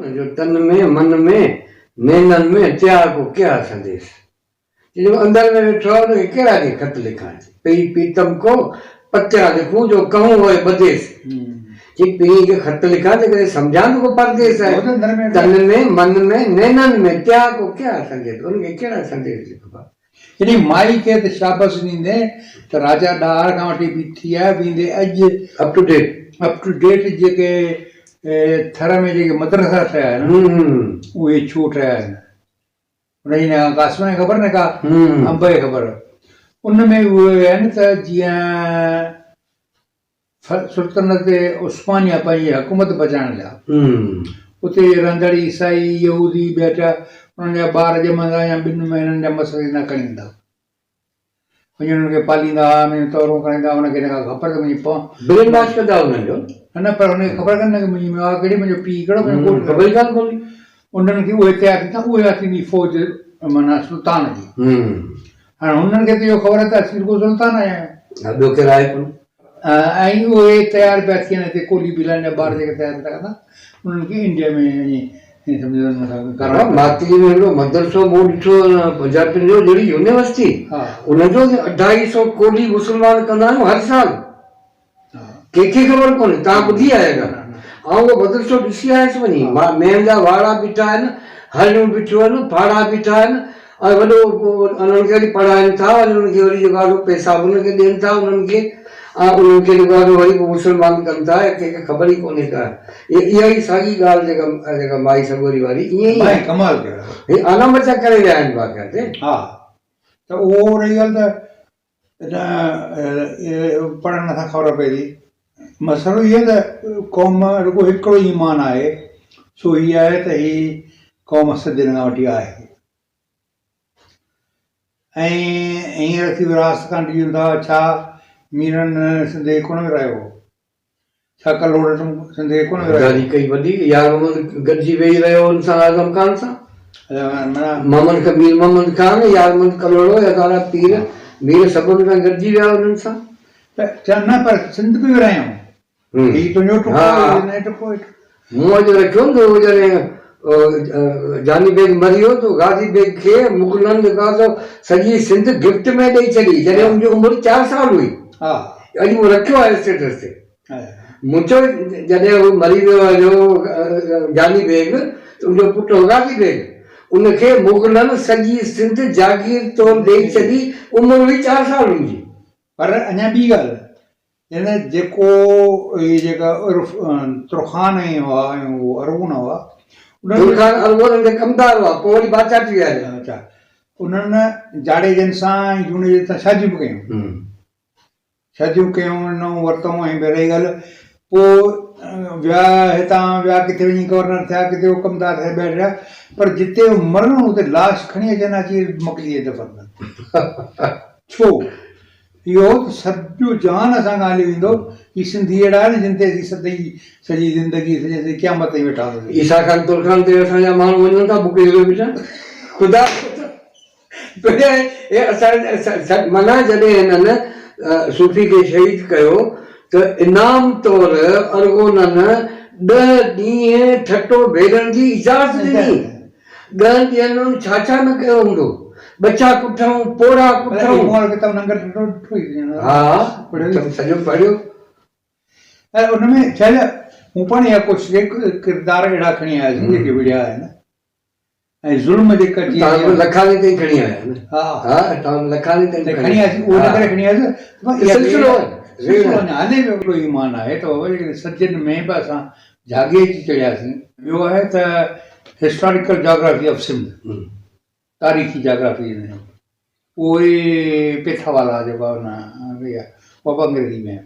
न जो तन में मन में नैनन में त्याग को क्या संदेश। जो अंदर में बैठो है केड़ा के खत लिखा पी पीतम को पत्या लिखूं जो कहूं वो बदेश कि पी के खत लिखा तो समझाने को परदेश है। तन में मन में नैनन में त्याग को क्या संदेश उनके केड़ा संदेश लिखबा यानी माई के तो शाबाश ॾींदे त राजा ॾार खां वठी बि थी आहे वेंदे अॼु अप टू डेट जेके थर में जेके मदरसा ठहिया आहिनि उहे छो ठहिया आहिनि उनजी न कासम खे ख़बर न का अंब खे ख़बर उन में उहे आहिनि त जीअं सुल्तनत उस्मानिया पंहिंजी हुकूमत बचाइण लाइ उते रहंदड़ ईसाई यहूदी ॿिया उन्हनि जा ॿार ॼमंदा या 2 महीननि जा मसइला न खणींदा वञी उन्हनि खे पालींदा हुनजी तौरूं कराईंदा हुनखे हिन खां ख़बर त मुंहिंजी ब्रेन वॉश कंदा हुननि जो न पर हुनखे ख़बर कान कि मुंहिंजी माउ कहिड़ी मुंहिंजो पीउ कहिड़ो मुंहिंजो ख़बर ई कान पवंदी उन्हनि खे उहे तयारु थींदा उहे थींदी फ़ौज माना सुल्तान जी हाणे हुननि खे त इहो ख़बर आहे त असीं को सुल्तान आया आहियूं ॿियो केरु आहे कोन ऐं उहे तयारु पिया थियनि हिते कोली बिलाइन जा ॿार जेके तयारु था कंदा उन्हनि खे इंडिया में वञी मातरी में हिकिड़ो मदरसो मूं ॾिठो पंजाबियुनि जो जहिड़ी यूनिवर्सिटी उनजो 250 कोली मुस्लमान कंदा आहियूं हर साल कंहिंखे ख़बर कोन्हे तव्हां ॿुधी आया ऐं उहो मदरसो ॾिसी आयसि वञी मेहन जा वाड़ा बीठा आहिनि हरियूं बीठियूं आहिनि फाड़ा बीठा आहिनि ऐं वॾो उन्हनि खे वरी पढ़ाइनि था वरी उन्हनि खे वरी जेको पैसा उनखे ॾियनि था उन्हनि खे उन्हनि खे जेको वरी मुस्लमान कनि था कंहिंखे ख़बर ई कोन्हे का इहा ई साॻी ॻाल्हि जेका माई सगोरी वारी ईअं ई कमाल कयो आना बचा करे विया आहिनि बाक़ाइदे हा त उहो रही ॻाल्हि त पढ़ण नथा ख़बर पए थी मसइलो इहो त क़ौम रुॻो हिकिड़ो ईमान आहे सो हीअ आहे त हीअ क़ौम सदियुनि खां वठी आहे ऐं हींअर थी विरासत खां ॾियूं था छा मीरनि सिंधे कोन विरायो छा कलोड़ सिंधे कोन विरायो कई वॾी यार मोहम्मद गॾिजी वेही रहियो हुन सां आज़म खान सां मोहम्मद मीर मोहम्मद खान यार मोहम्मद कलोड़ो या तारा पीर मीर सभिनी खां गॾिजी विया हुननि सां त न पर सिंध बि विरायूं हीउ तुंहिंजो मूं अॼु रखियो न उहो जॾहिं जानी बेग मरी वियो त गाज़ी बेग खे मुगलनि जेका सॼी सिंध गिफ्ट में ॾेई छॾी जॾहिं हुनजी उमिरि 4 साल हुई अॼु उहो रखियो आहे स्टेटस ते मुंहिंजो जॾहिं उहो मरी वियो आहे जानी बेग उनजो पुटु गाज़ी बेग उनखे मुगलनि सॼी सिंध जागीर तौरु ॾेई छॾी उमिरि हुई 4 साल हुनजी पर अञा ॿी ॻाल्हि हिन जेको इहे जेका तुरखान हुआ ऐं उहो अरगुन हुआ उन्हनि कमदार हुआ पोइ वरी बादशाह थी विया अच्छा उन्हनि जाड़े जन सां ऐं जूने जन सां शादियूं कयूं नऊं वरितऊं ऐं रही ॻाल्हि पोइ विया हितां विया किथे वञी गवर्नर थिया किथे उहो कमदार थिया ॿिया थिया पर जिते मरणो हुते लाश खणी अचनि अची मोकिली दफ़न छो इहो सॼो जहान असां खां हली वेंदो ही सिंधी अहिड़ा आहिनि जिन ते असीं सॼी ज़िंदगी सॼी क़यामत ताईं वेठा हुआसीं ईसा खान तुरखान ते असांजा माण्हू वञनि था बुके बीठा ख़ुदा माना जॾहिं हिननि सूफ़ी खे शहीद कयो त इनाम तौरु अरगोननि 10 ॾींहं ठटो भेड़नि जी इजाज़त ॾिनी 10 ॾींहंनि छा छा न कयो हूंदो बचा कुठऊं पोड़ा कुठऊं हा सॼो पढ़ियो ऐं उनमें छा मूं पाण इहा कुझु किरदार अहिड़ा खणी आयासीं जेके विड़िया आहिनि ऐं ज़ुल्म जेका लखानी ताईं खणी आया आहिनि हा लखानी ताईं खणी आयासीं उहो न करे खणी आयासीं हाणे बि हिकिड़ो ईमान आहे त सदियुनि में बि असां जागे अची चढ़ियासीं ॿियो आहे त हिस्टोरिकल जोग्राफी ऑफ सिंध तारीख़ी जोग्राफी उहे पेथावाला जेको आहे उहा अंग्रेज़ी में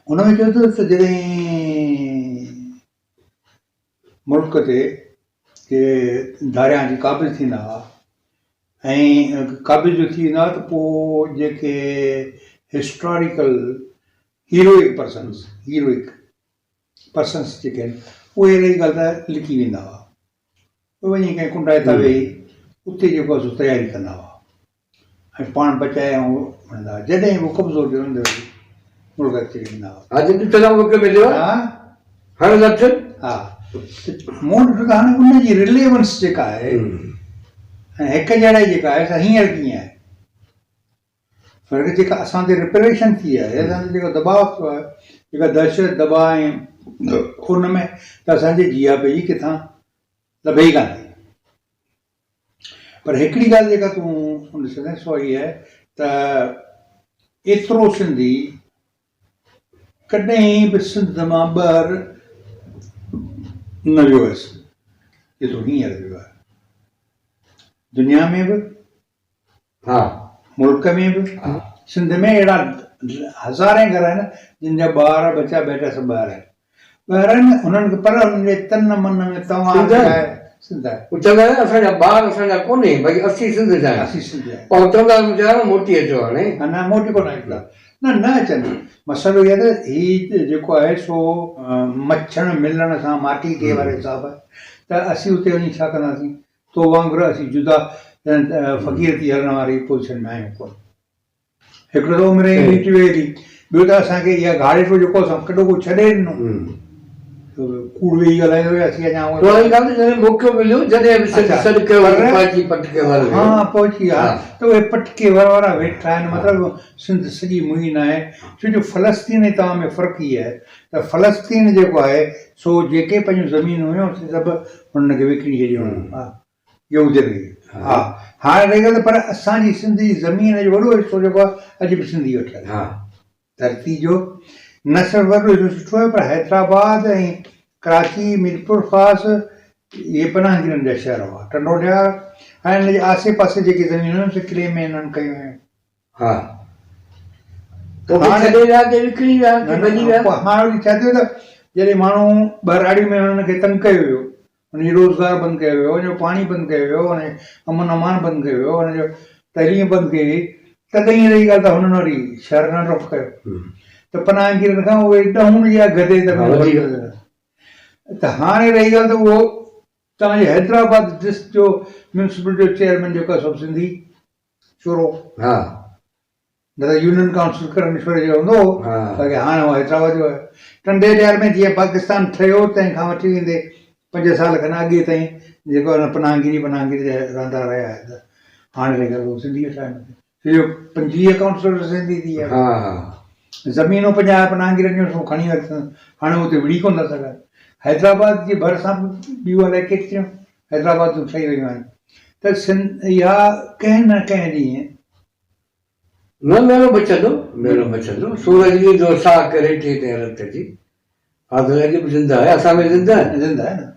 हुन में चयो त जॾहिं मुल्क ते के दारिया जी क़ाबिज़ थींदा हुआ ऐं क़ाबिज़ जो थी वेंदा हुआ त पोइ जेके हिस्टोरिकल हीरोइक पर्सन्स जेके आहिनि उहे अहिड़ी ॻाल्हि त लिखी वेंदा हुआ उहे वञी कंहिं कुंडाए था वेही उते जेको आहे तयारी कंदा हुआ ऐं पाण बचाए ऐं वणंदा हुआ जॾहिं उहो कब्ज़ो थियो मुल्क अची वेंदा हुआ हा मूं ॾिठो त हाणे उनजी रिलेवेंस जेका आहे ऐं हिकु जहिड़ा जेका आहे सा हींअर कीअं आहे फ़र्क़ु जेका असां ते रिपरेशन थी आहे असांजो जेको दबाव थियो आहे जेका दहशत दबा ऐं हुन में त असांजे जिया पई किथां लभे ई कान थी पर हिकिड़ी ॻाल्हि जेका तूं ॾिसंदे सो इहा आहे त एतिरो सिंधी कॾहिं बि सिंध मां ॿाहिरि न वियो हुयसि जेतिरो हींअर वियो आहे दुनिया में बि हा मुल्क में बि सिंध में अहिड़ा हज़ारे घर आहिनि जिन जा ॿार बचा बेटा सभु ॿाहिरि आहिनि ॿाहिरि आहिनि हुननि खे पर हुननि जे तन मन में तव्हां सिंध आहे हू चवंदा आहिनि असांजा ॿार असांजा कोन्हे भई असीं सिंध जा आहियूं असीं सिंध आहे पर चवंदा वीचारा मोटी अचो हाणे अञा मोटी कोन निकिता न अचनि मसइलो इहो आहे त हीउ जेको आहे सो मच्छण मिलण सां माटी थिए वारे हिसाब आहे त असीं उते वञी छा कंदासीं तो वांगुरु असीं जुदा फ़क़ीर थी हलण वारी पोज़ीशन में आहियूं कोन हिकिड़ो त उमिरि मीठी वेही ॿियो त असांखे इहा घाड़ेटो जेको असां कॾो को छॾे ॾिनो कूड़ वेही ॻाल्हाईंदो हुआसीं अञा मौक़ो मिलियो जॾहिं हा पहुची हा त उहे पटके वारा वेठा आहिनि मतिलबु सिंध सॼी मुही न आहे छो जो फ़लस्तीन ऐं तव्हां में फ़र्क़ु ई आहे त फ़लस्तीन जेको आहे सो जेके पंहिंजूं ज़मीनूं हुयूं सभु हुननि खे विकिणी छॾियूं हा इहो हुजे हा हाणे रही ॻाल्हि पर असांजी सिंधी ज़मीन जो वॾो हिसो जेको आहे अॼु बि सिंधी वठियल आहे धरती जो न सिर्फ़ु वॾो हिसो सुठो आहे पर हैदराबाद ऐं कराची मीरपुर ख़ासि इहे पनाहगीरनि जा शहर हुआ टंडोलिया ऐं हिन जे आसे पासे जेके ज़मीनूं आहिनि से किले में हिननि कयूं आहिनि हाणे छा थियो त जॾहिं माण्हू ॿराड़ियूं में हुननि खे तंग कयो वियो हुनजी रोज़गार बंदि कयो वियो हुनजो पाणी बंदि कयो वियो हुनजो अमन अमान बंदि कयो वियो हुनजो तइलीम बंदि कई वई तॾहिं रही ॻाल्हि त हुननि वरी शहर न डॉप कयो त पनाहगीरनि खां उहे ॾहूं या गधे त हाणे रही ॻाल्हि त उहो तव्हांजे हैदराबाद डिस्ट्रिक्ट जो म्यूनिसिपल जो चेयरमैन जेको आहे सभु सिंधी छोरो न त यूनियन काउंसिल करणेश्वर जो हूंदो बाक़ी हाणे उहो हैदराबाद जो आहे टंडेलियार में जीअं पाकिस्तान ठहियो तंहिंखां वठी वेंदे 5 साल खनि अॻे ताईं जेको आहे पनाहगीरी जा रहंदा रहिया आहिनि हाणे रही ॻाल्हि उहो सिंधी वेठा आहिनि 25 काउंसिलर सिंधी थी विया ज़मीनूं 50 पनाहगीरनि जूं खणी वरितियूं हाणे हुते विड़ी कोन था सघनि हैदराबाद जे भरिसां ॿियूं अलाए केतिरियूं हैदराबाद जूं ठही वियूं आहिनि त सिंध इहा कंहिं न कंहिं ॾींहुं न मेलो बचंदो सूरज जो साह करे थी रत जी हा त अॼु बि ज़िंदा आहे असां में ज़िंदा आहे न